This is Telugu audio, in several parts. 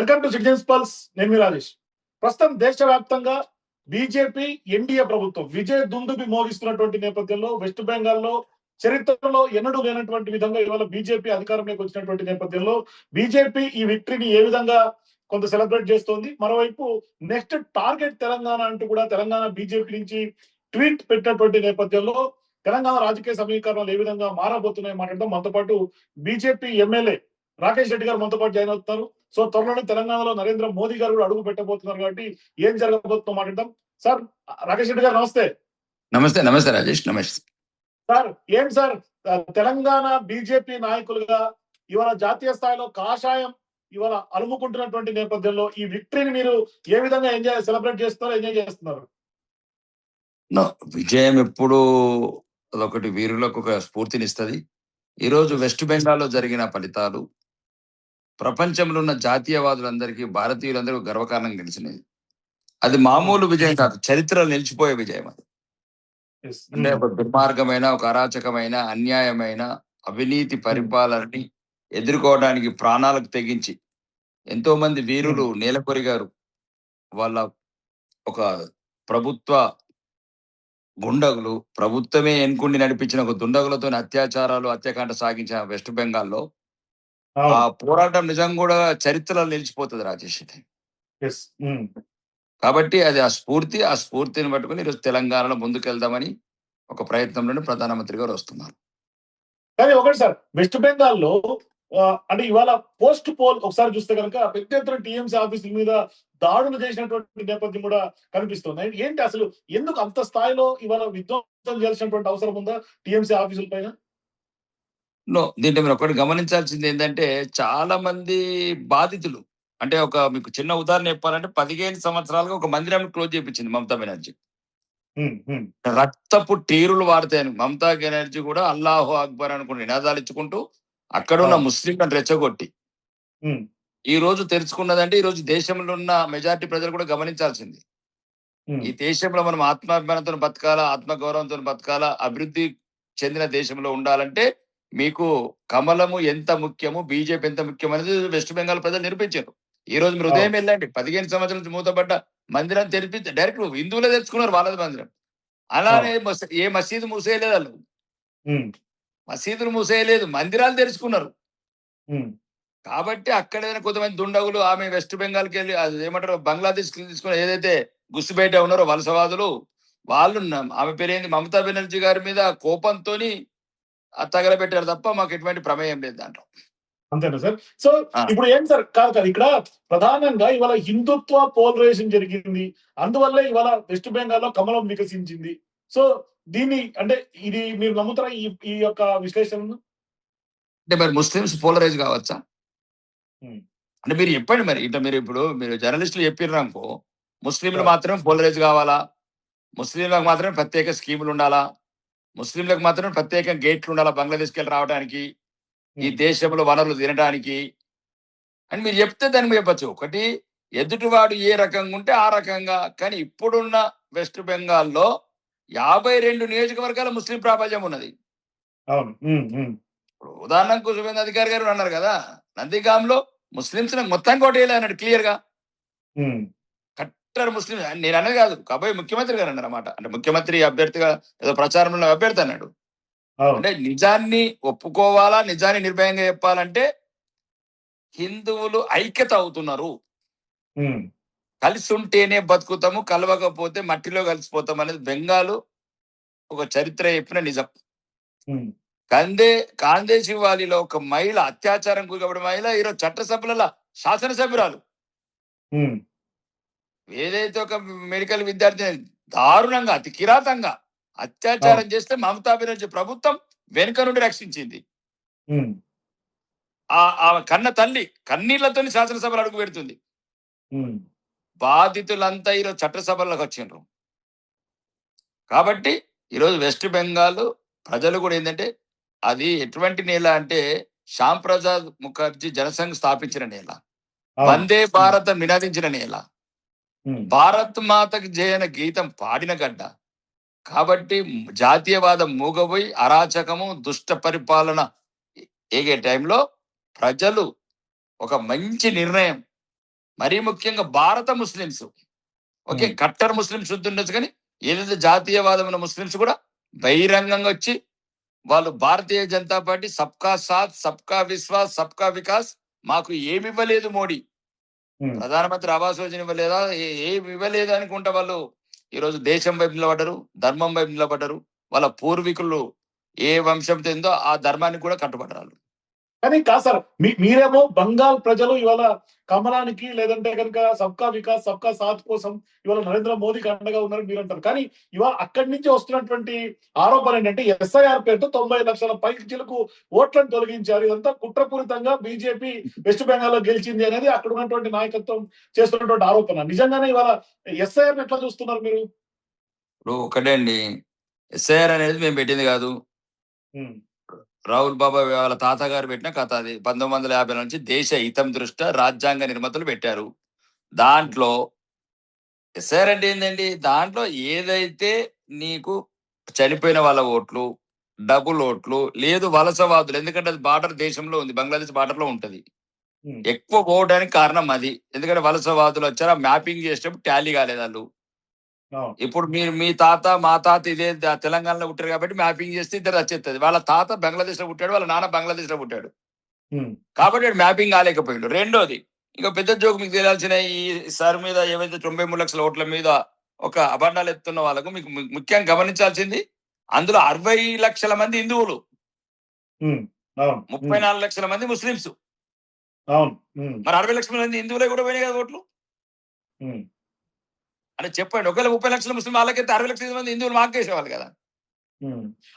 Welcome to citizens pulse. నేను మీ రాజేష్. ప్రస్తుతం దేశవ్యాప్తంగా బీజేపీ ఎన్డీఏ ప్రభుత్వం విజయ దుందుబి మోగిస్తున్నటువంటి నేపథ్యంలో వెస్ట్ బెంగాల్లో చరిత్రలో ఎన్నడూ లేనటువంటి విధంగా ఇవాళ బీజేపీ అధికారంలోకి వచ్చినటువంటి నేపథ్యంలో బీజేపీ ఈ విక్టరీని ఏ విధంగా కొంత సెలబ్రేట్ చేస్తోంది. మరోవైపు నెక్స్ట్ టార్గెట్ తెలంగాణ అంటూ కూడా తెలంగాణ బీజేపీ నుంచి ట్వీట్ పెట్టినటువంటి నేపథ్యంలో తెలంగాణ రాజకీయ సమీకరణాలు ఏ విధంగా మారబోతున్నాయో మాట్లాడదాం. మనతో పాటు బీజేపీ ఎమ్మెల్యే రాకేష్ రెడ్డి గారు మనతో పాటు జాయిన్ అవుతున్నారు. సో త్వరలోనే తెలంగాణలో నరేంద్ర మోదీ గారు కూడా అడుగు పెట్టబోతున్నారు కాబట్టి ఏం జరగబోతుందో మాట్లాడదాం. సార్, రాకేష్ రెడ్డి గారు నమస్తే. నమస్తే. నమస్తే రాజేష్. నమస్తే సార్. ఏం సార్, తెలంగాణ బీజేపీ నాయకులుగా ఇవాళ జాతీయ స్థాయిలో కాషాయం ఇవాళ అలుముకుంటున్నటువంటి నేపథ్యంలో ఈ విక్టరీని మీరు ఏ విధంగా సెలబ్రేట్ చేస్తున్నారో, ఎంజాయ్ చేస్తున్నారు? విజయం ఎప్పుడు అదొకటి వీరులకు ఒక స్ఫూర్తినిస్తుంది. ఈరోజు వెస్ట్ బెంగాల్లో జరిగిన ఫలితాలు ప్రపంచంలో ఉన్న జాతీయవాదులందరికీ, భారతీయులందరూ గర్వకారణంగా నిలిచినది. అది మామూలు విజయం కాదు, చరిత్రలో నిలిచిపోయే విజయం. అది అంటే ఒక దుర్మార్గమైన, ఒక అరాచకమైన, అన్యాయమైన అవినీతి పరిపాలనని ఎదుర్కోవడానికి ప్రాణాలకు తెగించి ఎంతో మంది వీరులు నేలకొరిగారు. వాళ్ళ ఒక ప్రభుత్వ గుండగులు, ప్రభుత్వమే ఎన్నుకుండి నడిపించిన ఒక దుండగులతో అత్యాచారాలు, హత్యాకాండ సాగించిన వెస్ట్ బెంగాల్లో ఆ పోరాటం నిజంగా కూడా చరిత్రలో నిలిచిపోతుంది రాజేష్. కాబట్టి అది ఆ స్ఫూర్తిని పట్టుకుని ఈరోజు తెలంగాణలో ముందుకెళ్దామని ఒక ప్రయత్నంలోనే ప్రధానమంత్రి గారు వస్తున్నారు. కానీ ఒకటి సార్, వెస్ట్ బెంగాల్లో అంటే ఇవాళ పోస్ట్ పోల్ ఒకసారి చూస్తే కనుక పెద్ద ఎత్తున టీఎంసీ ఆఫీసుల మీద దాడులు చేసినటువంటి నేపథ్యం కూడా కనిపిస్తుంది. ఏంటి అసలు, ఎందుకు అంత స్థాయిలో ఇవాళ విధ్వంసం చేయాల్సినటువంటి అవసరం ఉందా టీఎంసీ ఆఫీసుల పైన? దీంట్లో మీరు ఒకటి గమనించాల్సింది ఏంటంటే, చాలా మంది బాధితులు, అంటే మీకు చిన్న ఉదాహరణ చెప్పాలంటే 15 సంవత్సరాలుగా ఒక మందిరాన్ని క్లోజ్ చేయించింది మమతా బెనర్జీ. రక్తపు టీరులు వాడతాయని మమతా బెనర్జీ కూడా అల్లాహు అక్బర్ అనుకుని నినాదాలు ఇచ్చుకుంటూ అక్కడ ఉన్న ముస్లింలను రెచ్చగొట్టి ఈ రోజు తెరుచుకున్నదంటే, ఈ రోజు దేశంలో ఉన్న మెజారిటీ ప్రజలు కూడా గమనించాల్సింది. ఈ దేశంలో మనం ఆత్మాభిమానంతో బతకాలా, ఆత్మగౌరవంతో బతకాలా, అభివృద్ధి చెందిన దేశంలో ఉండాలంటే మీకు కమలము ఎంత ముఖ్యము, బీజేపీ ఎంత ముఖ్యం అనేది వెస్ట్ బెంగాల్ ప్రజలు నిరూపించారు. ఈ రోజు మీరు ఉదయం వెళ్ళండి, 15 సంవత్సరాల నుంచి మూతపడ్డ మందిరం తెరిపి డైరెక్ట్ హిందువులే తెచ్చుకున్నారు వాళ్ళది మందిరం. అలానే ఏ మసీదు మూసేయలేదు, వాళ్ళు మసీదులు మూసేయలేదు, మందిరాలు తెరుచుకున్నారు. కాబట్టి అక్కడైనా కొంతమంది దుండగులు ఆమె వెస్ట్ బెంగాల్కి వెళ్ళి అది ఏమంటారు బంగ్లాదేశ్ తీసుకుని ఏదైతే గుస్సుబేట ఉన్నారో వలసవాదులు, వాళ్ళు ఆమె పేరేంది మమతా బెనర్జీ గారి మీద కోపంతో తగలబెట్టారు తప్ప మాకు ఎటువంటి ప్రమేయం లేదు దాంట్లో. అంతేనా సార్? సో ఇప్పుడు ఏం సార్, కాదు ఇక్కడ ప్రధానంగా ఇవాళ హిందుత్వ పోలరైజేషన్ జరిగింది, అందువల్ల ఇవాళ వెస్ట్ బెంగాల్లో కమలం వికసించింది. సో దీన్ని అంటే ఇది మీరు నమ్ముతారా ఈ యొక్క విశ్లేషణను? అంటే మరి ముస్లిమ్స్ పోలరైజ్ కావచ్చా అంటే మీరు చెప్పండి. మరి ఇట్లా మీరు జర్నలిస్టులు చెప్పిర్రు అనుకో, ముస్లింలు మాత్రం పోలరైజ్ కావాలా, ముస్లింలకు మాత్రమే ప్రత్యేక స్కీములు ఉండాలా, ముస్లింలకు మాత్రమే ప్రత్యేక గేట్లు ఉండాలా బంగ్లాదేశ్కి వెళ్ళి రావడానికి, ఈ దేశంలో వనరులు తినడానికి అని మీరు చెప్తే దాన్ని చెప్పచ్చు. ఒకటి, ఎదుటివాడు ఏ రకంగా ఉంటే ఆ రకంగా. కానీ ఇప్పుడున్న వెస్ట్ బెంగాల్లో 52 నియోజకవర్గాల ముస్లిం ప్రాబల్యం ఉన్నది. ఉదాహరణకు శుభేంద్ర అధికారి గారు అన్నారు కదా, నందిగాంలో ముస్లింస్ మొత్తం కోటేయాలి అన్నాడు క్లియర్ గా. కట్టర్ ముస్లిం నేను అనేది కాదు, కాబోయే ముఖ్యమంత్రి గారు అన్నారు అన్నమాట. అంటే ముఖ్యమంత్రి అభ్యర్థిగా ఏదో ప్రచారంలో అభ్యర్థి అన్నాడు. అంటే నిజాన్ని ఒప్పుకోవాలా, నిజాన్ని నిర్భయంగా చెప్పాలంటే హిందువులు ఐక్యత అవుతున్నారు. కలిసి ఉంటేనే బతుకుతాము, కలవకపోతే మట్టిలో కలిసిపోతాం అనేది బెంగాలు ఒక చరిత్ర చెప్పిన నిజం. కాందేశీ వాలిలో ఒక మహిళ అత్యాచారం గురపడిన మహిళ ఈరోజు చట్టసభల శాసనసభ్యురాలు. ఏదైతే ఒక మెడికల్ విద్యార్థి దారుణంగా అతి కిరాతంగా అత్యాచారం చేస్తే మమతా బెనర్జీ ప్రభుత్వం వెనుక నుండి రక్షించింది. ఆ కన్న తల్లి కన్నీళ్లతో శాసనసభలు అడుగు పెడుతుంది. బాధితులంతా ఈరోజు చట్టసభలకు వచ్చిండ్రు. కాబట్టి ఈరోజు వెస్ట్ బెంగాల్ ప్రజలు కూడా ఏంటంటే, అది ఎటువంటి నేల అంటే శ్యామ్ ప్రసాద్ ముఖర్జీ జనసంఘ్ స్థాపించిన నేల, వందే భారత్ నినాదించిన నేల, భారత్ మాతకు జయన గీతం పాడిన గడ్డ. కాబట్టి జాతీయవాదం మూగబోయి అరాచకము, దుష్ట పరిపాలన ఏగే టైంలో ప్రజలు ఒక మంచి నిర్ణయం మరీ ముఖ్యంగా భారత ముస్లింస్, ఓకే, కట్టర్ ముస్లింస్ ఉండొచ్చు, కానీ ఏదైతే జాతీయవాదం ఉన్న ముస్లింస్ కూడా బహిరంగంగా వచ్చి వాళ్ళు భారతీయ జనతా పార్టీ సబ్కా సాత్, సబ్కా విశ్వాస్, సబ్కా వికాస్, మాకు ఏమి ఇవ్వలేదు మోడీ, ప్రధానమంత్రి ఆవాస్ యోజన ఇవ్వలేదా, ఏమి ఇవ్వలేదు అనుకుంటా వాళ్ళు ఈరోజు దేశం వైపు నిలబడ్డారు, ధర్మం వైపు నిలబడ్డారు. వాళ్ళ పూర్వీకులు ఏ వంశంతో ఉందో ఆ ధర్మానికి కూడా కట్టుబడ్డారు. కానీ కాదు సార్, మీరేమో బంగాల్ ప్రజలు ఇవాళ కమలానికి లేదంటే కనుక సబ్కా వికాస్ సబ్కా సాత్ కోసం ఇవాళ నరేంద్ర మోదీకి అండగా ఉన్నారని మీరు అంటారు. కానీ ఇవాళ అక్కడి నుంచి వస్తున్నటువంటి ఆరోపణ ఏంటంటే ఎస్ఐఆర్ పేరుతో 90 లక్షల పైచిలకు ఓట్లను తొలగించారు. ఇదంతా కుట్రపూరితంగా బీజేపీ వెస్ట్ బెంగాల్ లో గెలిచింది అనేది అక్కడ ఉన్నటువంటి నాయకత్వం చేస్తున్నటువంటి ఆరోపణ. నిజంగానే ఇవాళ ఎస్ఐఆర్ ఎట్లా చూస్తున్నారు మీరు? ఇప్పుడు ఒకటే అండి, ఎస్ఐఆర్ అనేది మేము పెట్టింది కాదు. రాహుల్ బాబా వాళ్ళ తాతగారు పెట్టిన కథ అది. 1950 నుంచి దేశ హితం దృష్ట్యా రాజ్యాంగ నిర్మాతలు పెట్టారు. దాంట్లో ఎస్ఐఆర్ అంటే ఏంటండి, దాంట్లో ఏదైతే నీకు చనిపోయిన వాళ్ళ ఓట్లు, డబుల్ ఓట్లు, లేదు వలసవాదులు, ఎందుకంటే అది బార్డర్ దేశంలో ఉంది, బంగ్లాదేశ్ బార్డర్ లో ఉంటది, ఎక్కువ పోవడానికి కారణం అది. ఎందుకంటే వలసవాదులు వచ్చారు, మ్యాపింగ్ చేసేటప్పుడు టాలీ కాలేదు వాళ్ళు. ఇప్పుడు మీరు మీ తాత మా తాత ఇదే తెలంగాణలో పుట్టారు కాబట్టి మ్యాపింగ్ చేస్తే ఇద్దరు వచ్చేస్తుంది. వాళ్ళ తాత బంగ్లాదేశ్ లో పుట్టాడు, వాళ్ళ నాన్న బంగ్లాదేశ్ లో పుట్టాడు కాబట్టి మ్యాపింగ్ కాలేకపోయాడు. రెండోది, ఇంకా పెద్ద జోక్ మీకు తెలియాల్సిన ఈ సార్ మీద ఏవైతే 93 లక్షల ఓట్ల మీద ఒక అభండాలు ఎత్తున్న వాళ్ళకు మీకు ముఖ్యంగా గమనించాల్సింది, అందులో 60 లక్షల మంది హిందువులు, 34 లక్షల మంది ముస్లింస్. మరి 60 లక్షల మంది హిందువులే కూడా పోయినాయి కదా ఓట్లు అంటే చెప్పండి. ఒకవేళ 30 లక్షల ముస్లిం వాళ్ళకైతే 60 లక్షల మంది హిందువులు మార్కేసేవాళ్ళు కదా.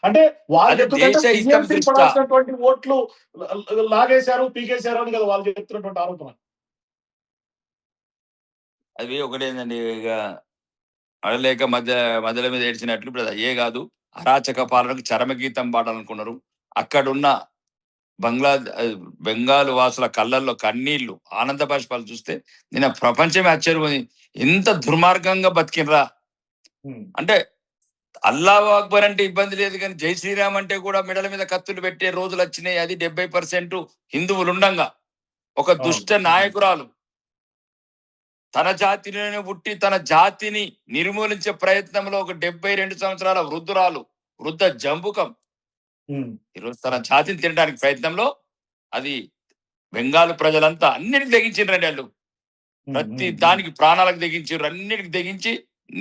అంటే వాళ్ళు దృష్ట్యా ఓట్లు లాగేశారు, పీకేశారు అని కదా వాళ్ళు చెప్తున్నటువంటి ఆరోపణ. అది ఒకటేందండి, ఇక అడలేక మధ్యల మీద ఏడ్చినట్లు ఇప్పుడు అయ్యే కాదు, అరాచక పాలనకు చరమగీతం పాడాలనుకున్నారు. అక్కడున్న బెంగాల్ వాసుల కళ్ళల్లో కన్నీళ్లు, ఆనంద బాష్పాలు చూస్తే నిన్న ప్రపంచమే ఆశ్చర్యపోయింది. ఎంత దుర్మార్గంగా బతికినరా అంటే, అల్లాహు అక్బర్ అంటే ఇబ్బంది లేదు, కానీ జై శ్రీరామ్ అంటే కూడా మెడల మీద కత్తులు పెట్టే రోజులు వచ్చినాయి. అది 70% హిందువులు ఉండంగా ఒక దుష్ట నాయకురాలు తన జాతిలోనే పుట్టి తన జాతిని నిర్మూలించే ప్రయత్నంలో ఒక 72 సంవత్సరాల వృద్ధ జంబుకం ఈరోజు తన జాతిని తినడానికి ప్రయత్నంలో, అది బెంగాల్ ప్రజలంతా అన్నిటికి తెగించిండ్రండి. వాళ్ళు ప్రతి దానికి ప్రాణాలకు తెగించారు, అన్నిటికి తెగించి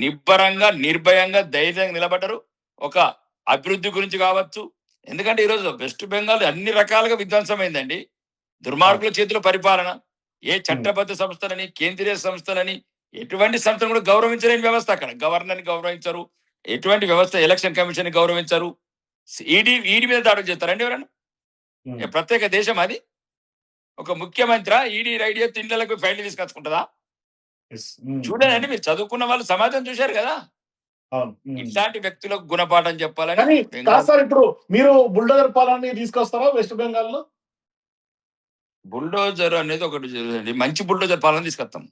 నిబ్బరంగా నిర్భయంగా ధైర్యంగా నిలబడ్డారు. ఒక అభివృద్ధి గురించి కావచ్చు, ఎందుకంటే ఈరోజు వెస్ట్ బెంగాల్ అన్ని రకాలుగా విధ్వంసమైందండి. దుర్మార్గుల చేతిలో పరిపాలన, ఏ చట్టబద్ధ సంస్థలని, కేంద్రీయ సంస్థలని, ఎటువంటి సంస్థను కూడా గౌరవించలేని వ్యవస్థ. అక్కడ గవర్నర్ని గౌరవించరు, ఎటువంటి వ్యవస్థ, ఎలక్షన్ కమిషన్ ని గౌరవించరు. ఈడీ మీద దాడులు చేస్తారండి ఎవరన్నా? ప్రత్యేక దేశం అది? ఒక ముఖ్యమంత్రి ఈడీ రైడ్ చేస్తే ఇండ్లకు ఫైల్ తీసుకొచ్చుకుంటుందా? చూడండి, మీరు చదువుకున్న వాళ్ళు సమాజం చూశారు కదా. ఇట్లాంటి వ్యక్తులకు గుణపాఠం చెప్పాలని. ఇప్పుడు మీరు బుల్డోజర్ పాలనని తీసుకొస్తారా వెస్ట్ బెంగాల్ లో? బుల్డోజర్ అనేది ఒకటి, మంచి బుల్డోజర్ పాలన తీసుకొస్తాం.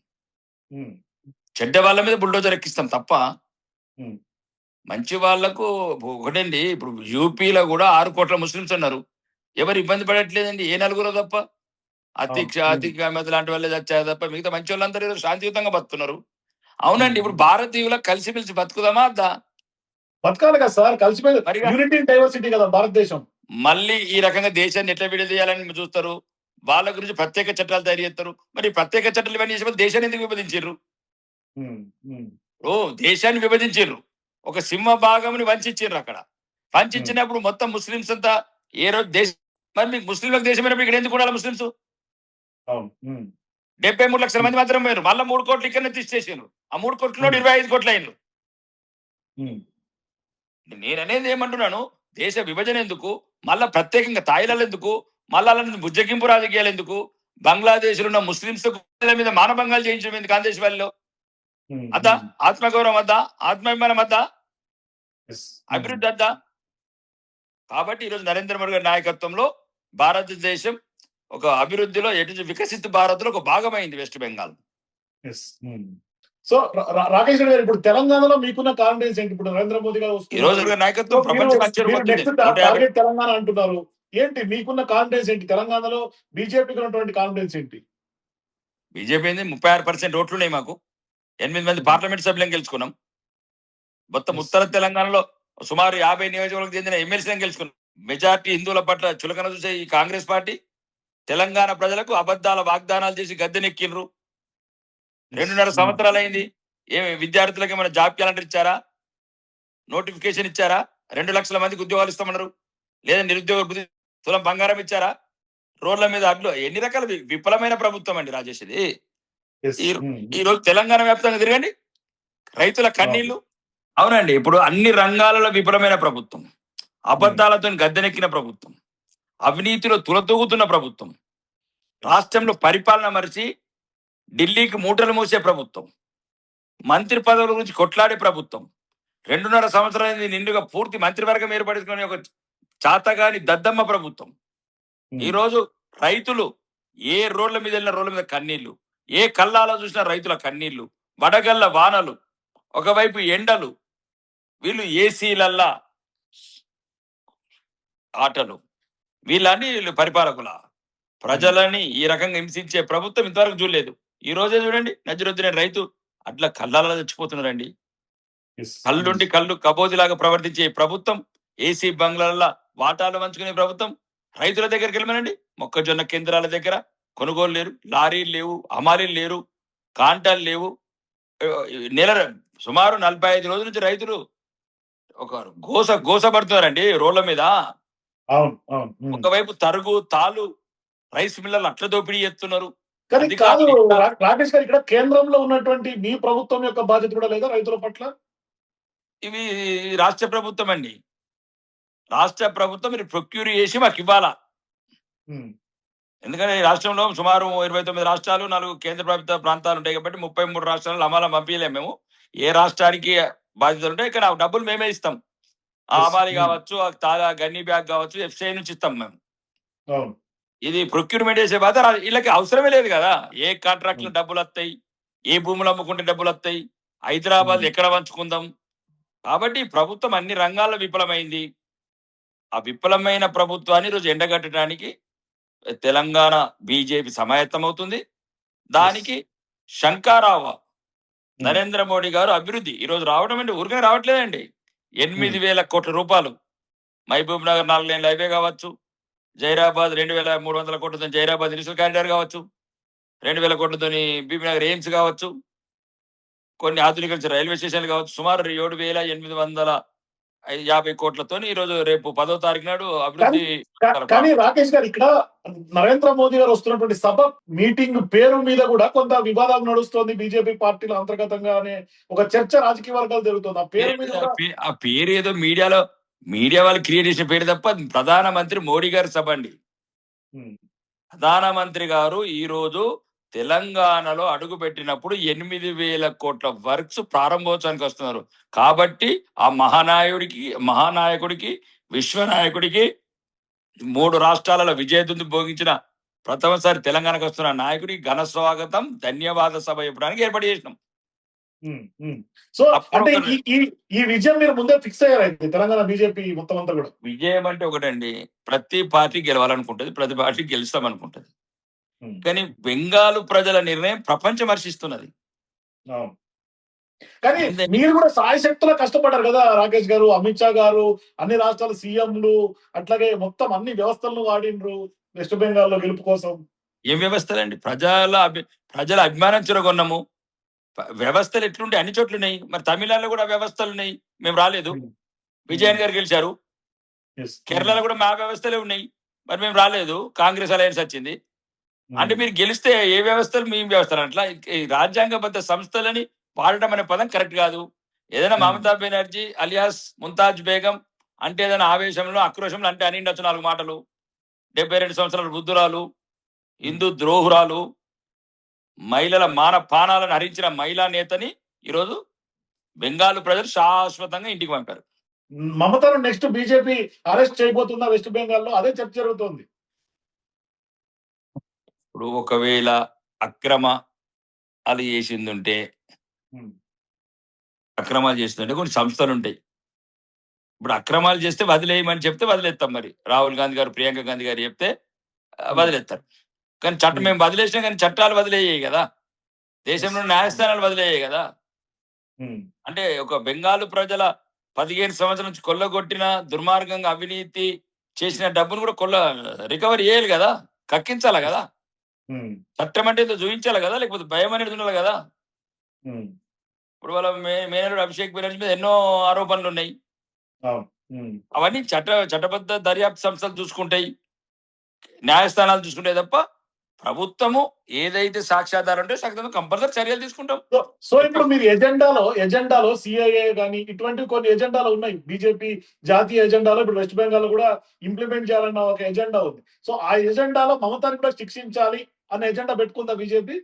చెడ్డ వాళ్ళ మీద బుల్డోజర్ ఎక్కిస్తాం తప్ప మంచి వాళ్లకు ఒకటండి. ఇప్పుడు యూపీలో కూడా 6 కోట్ల ముస్లింస్ ఉన్నారు, ఎవరు ఇబ్బంది పడట్లేదండి. ఏ నలుగురో తప్ప, అతిక్ అహ్మద్ లాంటి వాళ్ళే చచ్చారు తప్ప మిగతా మంచి వాళ్ళందరూ శాంతియుతంగా బతుకుతున్నారు. అవునండి, ఇప్పుడు భారతీయులకు కలిసిమెలిసి బతుకుదామా అద్దా? బతకాలి కదా సార్, కలిసిపోయి యూనిటీ డైవర్సిటీ కదా భారతదేశం. మళ్ళీ ఈ రకంగా దేశాన్ని ఎట్లా విడదీయాలని చూస్తారు, వాళ్ళ గురించి ప్రత్యేక చట్టాలు తయారు చేస్తారు. మరి ప్రత్యేక చట్టాలు ఇవన్నీ చేసే దేశాన్ని ఎందుకు విభజించారు? దేశాన్ని విభజించారు, ఒక సింహ భాగంని వంచిర్రు. అక్కడ వంచినప్పుడు మొత్తం ముస్లింస్ అంతా ఏ రోజు దేశం, మరి మీకు ముస్లింలకు దేశమైనప్పుడు ఇక్కడ ఎందుకు ఉండాలి ముస్లింస్? 73 లక్షల మంది మాత్రం పోయారు, మళ్ళీ 3 కోట్లు ఇక్కడనే తీసేసారు. ఆ 3 కోట్లలో 25 కోట్లు అయ్యారు. నేననేది ఏమంటున్నాను, దేశ విభజన ఎందుకు, మళ్ళా ప్రత్యేకంగా తాయిలాలు ఎందుకు, మళ్ళా బుజ్జగింపు రాజకీయాలు ఎందుకు, బంగ్లాదేశ్ లో ఉన్న ముస్లింస్ మీద మానభంగాలు చేయించడం ఎందుకు ఆంధ్రదేశ్ వాళ్ళలో? అద్దా ఆత్మగౌరవం వద్దా, ఆత్మాభిమానం వద్దా, అభివృద్ధి వద్దా? కాబట్టి ఈరోజు నరేంద్ర మోడీ గారి నాయకత్వంలో భారతదేశం ఒక అభివృద్ధిలో ఎటు వికసిత భారత్ లో ఒక భాగమైంది వెస్ట్ బెంగాల్. సో రాకేష్ గారు, ఇప్పుడు తెలంగాణలో మీకున్న కాన్ఫిడెన్స్ ఏంటి? ఇప్పుడు నరేంద్ర మోదీ గారు ఈ రోజు నాయకత్వం టార్గెట్ తెలంగాణ అంటున్నారు, ఏంటి మీకున్న కాన్ఫిడెన్స్ ఏంటి? తెలంగాణలో బీజేపీకి ఉన్నటువంటి కాన్ఫిడెన్స్ ఏంటి? బీజేపీ ఏంది 36% ఓట్లు ఉన్నాయి మాకు. 8 మంది పార్లమెంట్ సభ్యులను గెలుచుకున్నాం. మొత్తం Yes. ఉత్తర తెలంగాణలో సుమారు 50 నియోజకవర్గాలకు చెందిన ఎమ్మెల్సీలను గెలుచుకున్నాం. మెజార్టీ హిందువుల పట్ల చులకన చూసే ఈ కాంగ్రెస్ పార్టీ తెలంగాణ ప్రజలకు అబద్ధాల వాగ్దానాలు చేసి గద్దెనెక్కిండ్రు. 2.5 సంవత్సరాలు అయింది. ఏమి విద్యార్థులకు ఏమైనా జాబ్ క్యాలెండర్ ఇచ్చారా? నోటిఫికేషన్ ఇచ్చారా? 2 లక్షల మందికి ఉద్యోగాలు ఇస్తామన్నారు. లేదా నిరుద్యోగ వృత్తి తులం బంగారం ఇచ్చారా? రోడ్ల మీద అడ్లు ఎన్ని రకాల విఫలమైన ప్రభుత్వం అండి రాజేష్ ఇది. Yes. ఈ రోజు తెలంగాణ వ్యాప్తంగా తిరగండి, రైతుల కన్నీళ్లు. అవునండి, ఇప్పుడు అన్ని రంగాలలో విఫలమైన ప్రభుత్వం, అబద్ధాలతో గద్దెనెక్కిన ప్రభుత్వం, అవినీతిలో తులతూగుతున్న ప్రభుత్వం, రాష్ట్రంలో పరిపాలన మరిచి ఢిల్లీకి మూటలు మూసే ప్రభుత్వం, మంత్రి పదవుల గురించి కొట్లాడే ప్రభుత్వం, 2.5 సంవత్సరాలు నిండుగా పూర్తి మంత్రివర్గం ఏర్పడుకునే ఒక చాతగాని దద్దమ్మ ప్రభుత్వం. ఈ రోజు రైతులు ఏ రోడ్ల మీద వెళ్ళిన రోడ్ల మీద కన్నీళ్లు, ఏ కల్లాలో చూసినా రైతుల కన్నీళ్లు, వడగళ్ళ వానలు, ఒకవైపు ఎండలు, వీళ్ళు ఏసీలల్లా ఆటలు, వీళ్ళు పరిపాలకుల ప్రజలని ఈ రకంగా హింసించే ప్రభుత్వం ఇంతవరకు చూడలేదు. ఈ రోజే చూడండి, నజరుద్దీన్ రైతు అట్లా కళ్ళాలలో చచ్చిపోతున్నారండి. కళ్ళుండి కళ్ళు కబోదిలాగా ప్రవర్తించే ప్రభుత్వం, ఏసీ బంగ్లాల వాటాలు పంచుకునే ప్రభుత్వం, రైతుల దగ్గరికి వెళ్ళమనండి, మొక్కజొన్న కేంద్రాల దగ్గర కొనుగోలు లేరు, లారీలు లేవు, హమాలీలు లేరు, కాంటాలు లేవు. నెల సుమారు 45 రోజుల నుంచి రైతులు ఒక గోసపడుతున్నారండి రోడ్ల మీద. ఒకవైపు తరుగు తాలు రైస్ మిల్లర్లు అట్ల దోపిడీ చేస్తున్నారు. కానీ కాదు రాకేష్ గారు, ఇక్కడ కేంద్రంలో ఉన్నటువంటి మీ ప్రభుత్వం యొక్క బాధ్యత కూడా లేదా రైతుల పట్ల? ఇవి రాష్ట్ర ప్రభుత్వం అండి. రాష్ట్ర ప్రభుత్వం మీరు ప్రొక్యూర్ చేసి మాకు ఇవ్వాలా. ఎందుకంటే ఈ రాష్ట్రంలో సుమారు 29 రాష్ట్రాలు, 4 కేంద్ర ప్రభుత్వ ప్రాంతాలు ఉంటాయి కాబట్టి 33 రాష్ట్రాలు అమలు పంపించలేము మేము. ఏ రాష్ట్రానికి బాధ్యతలు ఉంటాయి, ఇక్కడ డబ్బులు మేమే ఇస్తాం. అమాలి కావచ్చు, గన్నీ బ్యాగ్ కావచ్చు, ఎఫ్సిఐ నుంచి ఇస్తాం మేము. ఇది ప్రొక్యూర్మెంట్ చేసే బాధ వీళ్ళకి అవసరమే లేదు కదా. ఏ కాంట్రాక్ట్ లో డబ్బులు వస్తాయి, ఏ భూములు అమ్ముకుంటే డబ్బులు వస్తాయి, హైదరాబాద్ ఎక్కడ పంచుకుందాం. కాబట్టి ప్రభుత్వం అన్ని రంగాల్లో విఫలమైంది. ఆ విఫలమైన ప్రభుత్వాన్ని ఈరోజు ఎండగట్టడానికి తెలంగాణ బీజేపీ సమాయత్తమవుతుంది. దానికి శంకారావ నరేంద్ర మోడీ గారు అభివృద్ధి ఈరోజు రావడం అంటే ఊరికే రావట్లేదండి. 8,000 కోట్ల రూపాయలు మహబూబ్ నగర్ 4 లేన్ల హైవే కావచ్చు, జైరాబాద్ 2,300 కోట్లతో జైరాబాద్ ఇనిషియల్ కారిడార్ కావచ్చు, 2,000 కోట్లతో బీబీనగర్ ఎయిమ్స్ కావచ్చు, కొన్ని ఆధునిక రైల్వే స్టేషన్లు కావచ్చు, సుమారు 7,850 కోట్లతో ఈరోజు రేపు 10వ తారీఖు నాడు అభివృద్ధి. కానీ రాకేష్ గారు, ఇక్కడ నరేంద్ర మోదీ గారు వస్తున్నటువంటి సభ మీటింగ్ పేరు మీద కూడా కొంత వివాదాలు నడుస్తుంది బీజేపీ పార్టీలో అంతర్గతంగా అనే ఒక చర్చ రాజకీయ వర్గాలు జరుగుతుంది. ఆ పేరు మీద ఆ పేరు ఏదో మీడియా వాళ్ళు క్రియేట్ చేసిన పేరు తప్ప ప్రధానమంత్రి మోడీ గారి సభ అండి. ప్రధానమంత్రి గారు ఈ రోజు తెలంగాణలో అడుగు పెట్టినప్పుడు 8,000 కోట్ల వర్క్స్ ప్రారంభోత్సవానికి వస్తున్నారు. కాబట్టి ఆ మహానాయకుడికి విశ్వనాయకుడికి 3 రాష్ట్రాలలో విజయదుందు భోగించిన ప్రథమసారి తెలంగాణకు వస్తున్న నాయకుడికి ఘన స్వాగతం, ధన్యవాద సభ ఇవ్వడానికి ఏర్పాటు చేసినాం. సో అంటే ఈ విజయం మీరు ముందే ఫిక్స్ అయ్యారైతే తెలంగాణ బీజేపీ మొత్తం అంతా కూడా? విజయం అంటే ఒకటండి, ప్రతి పార్టీ గెలవాలనుకుంటది, ప్రతి పార్టీ గెలుస్తామనుకుంటది. కానీ బెంగాలు ప్రజల నిర్ణయం ప్రపంచం హర్షిస్తున్నది. కానీ మీరు కూడా సాయశక్తులా కష్టపడ్డారు కదా రాకేష్ గారు, అమిత్ షా గారు, అన్ని రాష్ట్రాల సీఎంలు, అట్లాగే మొత్తం అన్ని వ్యవస్థలను వాడిండ్రు వెస్ట్ బెంగాల్లో గెలుపు కోసం. ఏం వ్యవస్థలండి? ప్రజల అభిమానం చురగొన్నాము. వ్యవస్థలు ఎట్లుంటే అన్ని చోట్ల ఉన్నాయి. మరి తమిళనాడులో కూడా వ్యవస్థలు ఉన్నాయి, మేము రాలేదు. విజయన్ గారు గెలిచారు. కేరళలో కూడా మా వ్యవస్థలే ఉన్నాయి, మరి మేము రాలేదు. కాంగ్రెస్ అలయన్స్ వచ్చింది. అంటే మీరు గెలిస్తే ఏ వ్యవస్థలు మీ వ్యవస్థలు అట్లా రాజ్యాంగబద్ధ సంస్థలని వాడటం అనే పదం కరెక్ట్ కాదు. ఏదైనా మమతా బెనర్జీ అలియాస్ ముంతాజ్ బేగం అంటే ఏదైనా ఆవేశంలో ఆక్రోశంలో అంటే అనిండొచ్చు 4 మాటలు. 72 సంవత్సరాల వృద్ధురాలు, హిందూ ద్రోహురాలు, మహిళల పానాలను హరించిన మహిళా నేతని ఈరోజు బెంగాల్ ప్రజలు శాశ్వతంగా ఇంటికి పంపారు. మమతను నెక్స్ట్ బీజేపీ అరెస్ట్ చేయబోతుందా వెస్ట్ బెంగాల్లో? అదే చర్చ జరుగుతోంది. ఇప్పుడు ఒకవేళ అక్రమాలు చేసిందుంటే, అక్రమాలు చేస్తుంటే కొన్ని సంస్థలు ఉంటాయి. ఇప్పుడు అక్రమాలు చేస్తే వదిలేయమని చెప్తే వదిలేస్తాం. మరి రాహుల్ గాంధీ గారు, ప్రియాంక గాంధీ గారు చెప్తే వదిలేస్తారు. కానీ చట్టం ఉమ్, మేము వదిలేసినా కానీ చట్టాలు వదిలేయ్యాయి కదా, దేశంలో న్యాయస్థానాలు వదిలేయ్యాయి కదా. ఉమ్, అంటే ఒక బెంగాలు ప్రజల 15 సంవత్సరాల నుంచి కొల్లగొట్టిన దుర్మార్గంగా అవినీతి చేసిన డబ్బును కూడా రికవరీ చేయాలి కదా, కక్కించాలి కదా. ఉమ్, చట్టం అంటే ఏదో చూపించాలి కదా, లేకపోతే భయం అనేది ఉండాలి కదా. ఉమ్, ఇప్పుడు వాళ్ళ మేనరుడు అభిషేక్ బెనర్జీ మీద ఎన్నో ఆరోపణలు ఉన్నాయి. అవును. ఉమ్, అవన్నీ చట్టబద్ధ దర్యాప్తు సంస్థలు చూసుకుంటాయి, న్యాయస్థానాలు చూసుకుంటాయి తప్ప ప్రభుత్వము ఏదైతే సాక్ష్యాధారం ఉంటే సాక్ష్యాధారం కంపల్సరీ చర్యలు తీసుకుంటాం. సో ఇప్పుడు మీరు ఎజెండాలో సిఐఏ కానీ ఇటువంటి కొన్ని ఎజెండాలు ఉన్నాయి. బీజేపీ జాతీయ ఎజెండాలో ఇప్పుడు వెస్ట్ బెంగాల్ కూడా ఇంప్లిమెంట్ చేయాలన్న ఒక ఎజెండా ఉంది. సో ఆ ఎజెండాలో మమతాని కూడా శిక్షించాలి అన్న ఎజెండా పెట్టుకుందా బీజేపీ?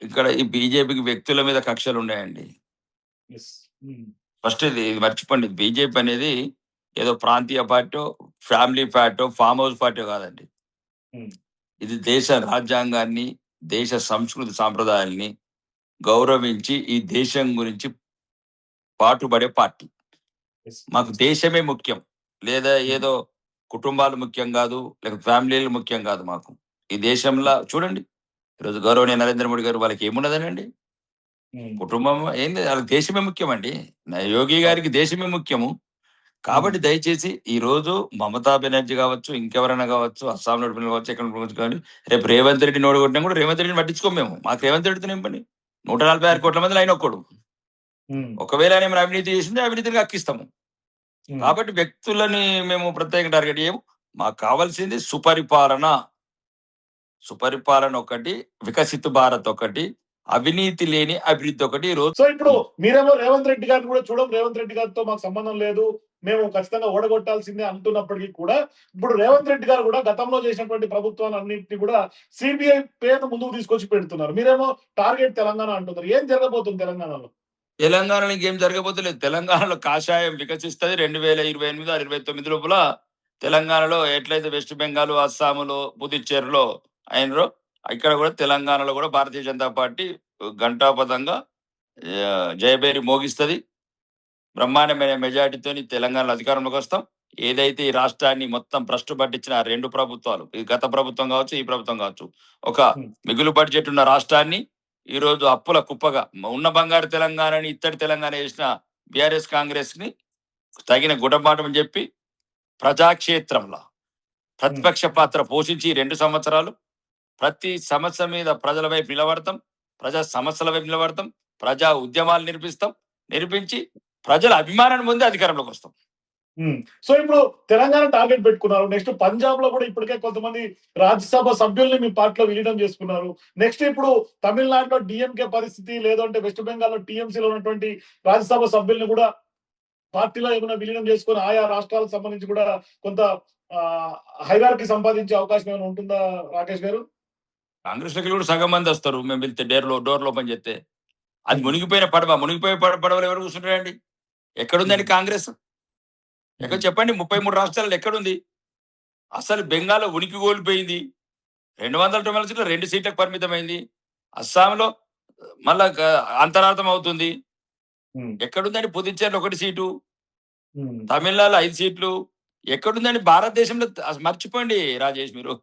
ఇక్కడ ఈ బీజేపీకి వ్యక్తుల మీద కక్షలు ఉన్నాయండి. ఫస్ట్ ఇది మర్చిపోండి, బీజేపీ అనేది ఏదో ప్రాంతీయ party, family party, farm house party కాదండి. ఉమ్, ఇది దేశ రాజ్యాంగాన్ని, దేశ సంస్కృతి సాంప్రదాయాల్ని గౌరవించి ఈ దేశం గురించి పాటుపడే పార్టీ. yes, మాకు దేశమే ముఖ్యం, లేదా ఏదో కుటుంబాలు ముఖ్యం కాదు, లేకపోతే ఫ్యామిలీలు ముఖ్యం కాదు. మాకు ఈ దేశంలో చూడండి, ఈరోజు గౌరవనీయ నరేంద్ర మోడీ గారు వాళ్ళకి ఏమున్నదనండి, ఉమ్, కుటుంబం ఏంది, వాళ్ళకి దేశమే ముఖ్యం అండి. యోగి గారికి దేశమే ముఖ్యము. కాబట్టి దయచేసి ఈ రోజు మమతా బెనర్జీ కావచ్చు, ఇంకెవరైనా కావచ్చు, అస్సాం నడిపిన కావచ్చు, ఎక్కడ కావచ్చు, రేపు రేవంత్ రెడ్డిని ఓడగొట్టినా కూడా రేవంత్ రెడ్డిని పట్టించుకోము మేము. మాకు రేవంత్ రెడ్డితో ఏం పని? 146 కోట్ల మంది ఆయన ఒక్కడు. ఉమ్, ఒకవేళ ఆయన ఏమైనా అవినీతి చేసింటే అవినీతిని అక్కిస్తాము. ఉమ్, కాబట్టి వ్యక్తులని మేము ప్రత్యేకంగా టార్గెట్ చేయము. మాకు కావాల్సింది సుపరిపాలన. సుపరిపాలన ఒకటి, వికసిత భారత్ ఒకటి, అవినీతి లేని అభివృద్ధి ఒకటి. ఈ రోజు సో ఇప్పుడు మీరేమో రేవంత్ రెడ్డి గారిని కూడా రేవంత్ రెడ్డి గారితో మాకు సంబంధం లేదు, మేము ఖచ్చితంగా ఓడగొట్టాల్సిందే అంటున్నప్పటికీ కూడా ఇప్పుడు రేవంత్ రెడ్డి గారు కూడా గతంలో చేసినటువంటి ప్రభుత్వాలన్నింటినీ కూడా సిబిఐ పేరును ముందుకు తీసుకొచ్చి పెడుతున్నారు. మీరేమో టార్గెట్ తెలంగాణ అంటున్నారు. ఏం జరగబోతుంది తెలంగాణలో? తెలంగాణలో ఇంకేం జరగబోతలేదు. తెలంగాణలో కాషాయం వికసిస్తుంది. 2028 29 లోపల తెలంగాణలో ఎట్లయితే వెస్ట్ బెంగాల్, అస్సాములో, పుదుచ్చేరిలో అయినరో ఇక్కడ కూడా తెలంగాణలో కూడా భారతీయ జనతా పార్టీ ఘంటాపథంగా జయభేరి మోగిస్తుంది. బ్రహ్మాండమైన మెజార్టీతో తెలంగాణలో అధికారంలోకి వస్తాం. ఏదైతే ఈ రాష్ట్రాన్ని మొత్తం భ్రష్టు పట్టించిన 2 ప్రభుత్వాలు, ఈ గత ప్రభుత్వం కావచ్చు, ఈ ప్రభుత్వం కావచ్చు, ఒక మిగులు బడ్జెట్ ఉన్న రాష్ట్రాన్ని ఈ రోజు అప్పుల కుప్పగా ఉన్న బంగారు తెలంగాణని ఇత్తడి తెలంగాణ చేసిన బీఆర్ఎస్ కాంగ్రెస్ ని తగిన గుణపాఠం చెప్పి ప్రజాక్షేత్రంలో ప్రతిపక్ష పాత్ర పోషించి 2 సంవత్సరాలు ప్రతి సమస్య మీద ప్రజల వైపు నిలబడతాం, ప్రజా సమస్యల వైపు నిలబడతాం, ప్రజా ఉద్యమాలు నిర్మించి ప్రజల అభిమానాన్ని పొంది అధికారంలోకి వస్తాం. సో ఇప్పుడు తెలంగాణ టార్గెట్ పెట్టుకున్నారు. నెక్స్ట్ పంజాబ్ లో కూడా ఇప్పటికే కొంతమంది రాజ్యసభ సభ్యుల్ని మీ పార్టీలో విలీనం చేసుకున్నారు. నెక్స్ట్ ఇప్పుడు తమిళనాడులో డిఎంకే పరిస్థితి, లేదంటే వెస్ట్ బెంగాల్లో టీఎంసీలో ఉన్నటువంటి రాజ్యసభ సభ్యుల్ని కూడా పార్టీలో ఏమైనా విలీనం చేసుకుని ఆయా రాష్ట్రాలకు సంబంధించి కూడా కొంత హైరార్కీ సంపాదించే అవకాశం ఏమైనా ఉంటుందా రాకేష్ గారు? కాంగ్రెస్ లోకి కూడా సగం మంది వస్తారు. మేము వెళ్తే డోర్లు ఓపెన్ చేస్తే అది మునిగిపోయిన పడవలు ఎవరు కూర్చుంటారండి? ఎక్కడుందండి కాంగ్రెస్? ఎక్కడ చెప్పండి? 33 రాష్ట్రాలలో ఎక్కడుంది? అసలు బెంగాల్లో ఉనికి కోల్పోయింది. 290 సీట్లు 2 సీట్లకు పరిమితమైంది. అస్సాంలో మళ్ళా అంతరార్థం అవుతుంది. ఎక్కడుందండి? పుదుచ్చేరిలో 1 సీటు, తమిళనాడులో 5 సీట్లు. ఎక్కడుందండి భారతదేశంలో? మర్చిపోండి రాజేష్, మీరు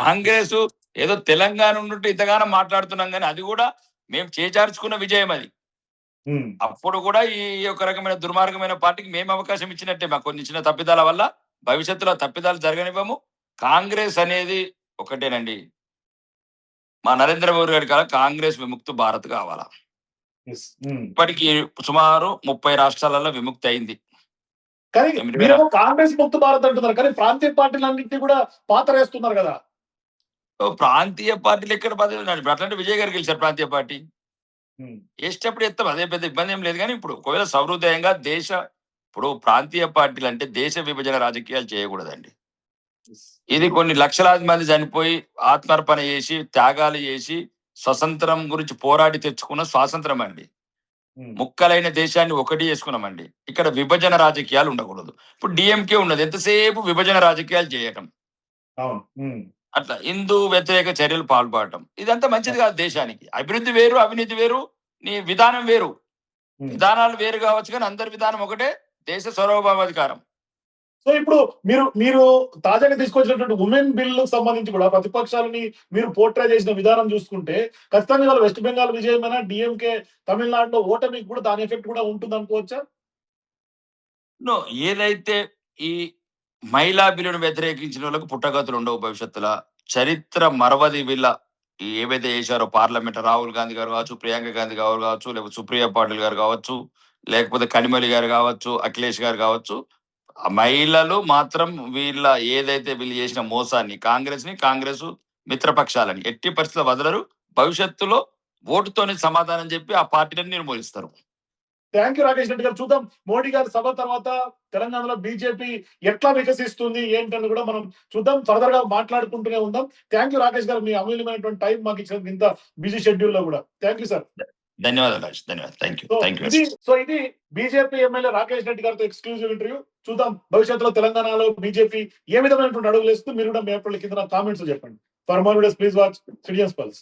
కాంగ్రెస్ ఏదో తెలంగాణ ఉన్నట్టు ఇంతగానో మాట్లాడుతున్నాం, కానీ అది కూడా మేము చేజార్చుకున్న విజయం అది. అప్పుడు కూడా ఈ ఒక రకమైన దుర్మార్గమైన పార్టీకి మేము అవకాశం ఇచ్చినట్టే. మాకు కొన్ని చిన్న తప్పిదాల వల్ల భవిష్యత్తులో తప్పిదాలు జరగనివ్వము. కాంగ్రెస్ అనేది ఒకటేనండి, మా నరేంద్ర మోడీ గారి కాలం కాంగ్రెస్ విముక్త భారత్ కావాలా. ఇప్పటికి సుమారు 30 రాష్ట్రాలలో విముక్తి అయింది. కానీ మీరేమో కాంగ్రెస్ ముక్త భారత్ అంటున్నారు, కానీ ప్రాంతీయ పార్టీలన్నింటినీ కూడా పాత్ర వేస్తున్నారు కదా. ప్రాంతీయ పార్టీలు ఎక్కడ అట్లాంటి విజయ్ గారు గెలిచారు ప్రాంతీయ పార్టీ. వేసేటప్పుడు ఎత్తాం, అదే పెద్ద ఇబ్బంది ఏం లేదు. కానీ ఇప్పుడు ఒకవేళ సహృదయంగా ఇప్పుడు ప్రాంతీయ పార్టీలు అంటే దేశ విభజన రాజకీయాలు చేయకూడదండి. ఇది కొన్ని లక్షలాది మంది చనిపోయి ఆత్మార్పణ చేసి త్యాగాలు చేసి స్వతంత్రం గురించి పోరాడి తెచ్చుకున్న స్వాతంత్రం అండి. ముక్కలైన దేశాన్ని ఒకటి చేసుకున్నామండి. ఇక్కడ విభజన రాజకీయాలు ఉండకూడదు. ఇప్పుడు డిఎంకే ఉన్నది, ఎంతసేపు విభజన రాజకీయాలు చేయటం, అట్లా హిందూ వ్యతిరేక చర్యలు పాల్పడటం, ఇదంతా మంచిది కాదు దేశానికి. అభివృద్ధి వేరు, అవినీతి వేరు, నీ విధానం వేరు. విధానాలు వేరు కావచ్చు, కానీ అందరి విధానం ఒకటే, దేశ సార్వభౌమాధికారం. సో ఇప్పుడు మీరు తాజాగా తీసుకొచ్చినటువంటి ఉమెన్ బిల్ సంబంధించి కూడా ప్రతిపక్షాలని మీరు పోర్ట్రే చేసిన విధానం చూసుకుంటే ఖచ్చితంగా ఇవాళ వెస్ట్ బెంగాల్ విజయమైన డిఎంకే తమిళనాడులో ఓటమికి కూడా దాని ఎఫెక్ట్ కూడా ఉంటుంది అనుకోవచ్చా? నో, ఏదైతే ఈ మహిళా బిల్లును వ్యతిరేకించిన వాళ్ళకు పుట్టగతులు ఉండవు భవిష్యత్తులో. చరిత్ర మరవది వీళ్ళ ఏవైతే చేశారో పార్లమెంట్ రాహుల్ గాంధీ గారు కావచ్చు, ప్రియాంక గాంధీ గారు కావచ్చు, లేకపోతే సుప్రియ పాటిల్ గారు కావచ్చు, లేకపోతే కనిమొళి గారు కావచ్చు, అఖిలేష్ గారు కావచ్చు. ఆ మహిళలు మాత్రం ఏదైతే వీళ్ళు చేసిన మోసాన్ని కాంగ్రెస్ మిత్రపక్షాలని ఎట్టి పరిస్థితుల్లో వదలరు. భవిష్యత్తులో ఓటుతోనే సమాధానం చెప్పి ఆ పార్టీలను నిర్మూలిస్తారు. థ్యాంక్ యూ రాకేష్ రెడ్డి గారు. చూద్దాం మోడీ గారి సభ తర్వాత తెలంగాణలో బీజేపీ ఎట్లా వికసిస్తుంది ఏంటని కూడా మనం చూద్దాం. ఫర్దర్ గా మాట్లాడుకుంటూనే ఉందాం. థ్యాంక్ యూ రాకేష్ గారు. మీ అమూల్యమైనటువంటి టైం మాకు ఇచ్చినందుకు ఇంత బిజీ షెడ్యూల్ లో కూడా. Thank you sir. ధన్యవాదాలు రాజేష్. ధన్యవాదాలు. Thank you. So thank you. ఇది బీజేపీ ఎమ్మెల్యే రాకేష్ రెడ్డి గారితో ఎక్స్క్లూజివ్ ఇంటర్వ్యూ. చూద్దాం భవిష్యత్తులో తెలంగాణలో బీజేపీ ఏ విధమైనటువంటి అడుగులు వేస్తూ మీరు కూడా మీ ఏప్రిల్ కింద కామెంట్స్ చెప్పండి. For more videos please watch citizens pulse.